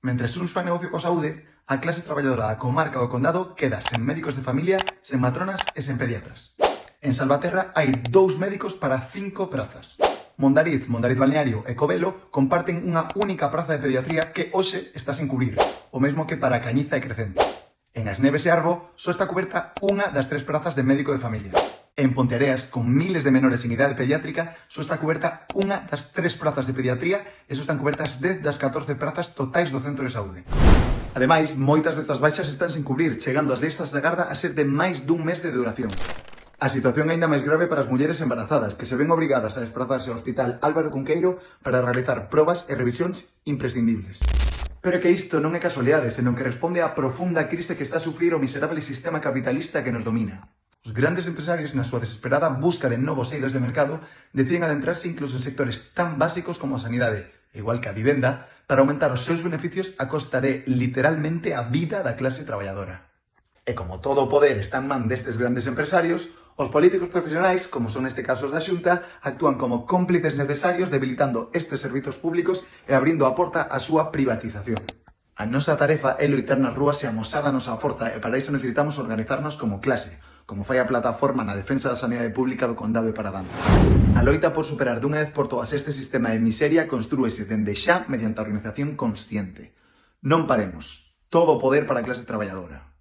Mentres uns fan negocio coa saúde, a clase traballadora da comarca do condado queda sen médicos de familia, sen matronas e sen pediatras. En Salvaterra hai 2 médicos para 5 prazas. Mondariz Balneario e Covelo comparten unha única praza de pediatría que hoxe está sen cubrir, o mesmo que para Cañiza e Crecente. En As Neves e Arbo só está coberta unha das 3 prazas de médico de familia. En Ponteareas, con miles de menores en idade pediátrica, só está coberta unha das 3 prazas de pediatría e só están cobertas 10 das 14 prazas totais do centro de saúde. Ademais, moitas destas baixas están sen cubrir, chegando as listas de agarda a ser de máis dun mes de duración. A situación é aínda máis grave para as mulleres embarazadas, que se ven obrigadas a desplazarse ao Hospital Álvaro Cunqueiro para realizar probas e revisións imprescindibles. Pero é que isto non é casualidade, senón que responde á profunda crise que está a sufrir o miserable sistema capitalista que nos domina. Os grandes empresarios, na súa desesperada busca de novos eidos de mercado, deciden adentrarse incluso en sectores tan básicos como a sanidade, igual que a vivenda, para aumentar os seus beneficios a costa de, literalmente, a vida da clase traballadora. E como todo o poder está en man destes grandes empresarios, os políticos profesionais, como son neste caso os da Xunta, actúan como cómplices necesarios debilitando estes servizos públicos e abrindo a porta á súa privatización. A nosa tarefa é loitar nas rúas e amosar a nosa forza, e para iso necesitamos organizarnos como clase, como fai a plataforma na defensa da sanidade pública do Condado de Paradanza. A loita por superar dunha vez por todas este sistema de miseria constrúese dende xa mediante a organización consciente. Non paremos. Todo o poder para a clase traballadora.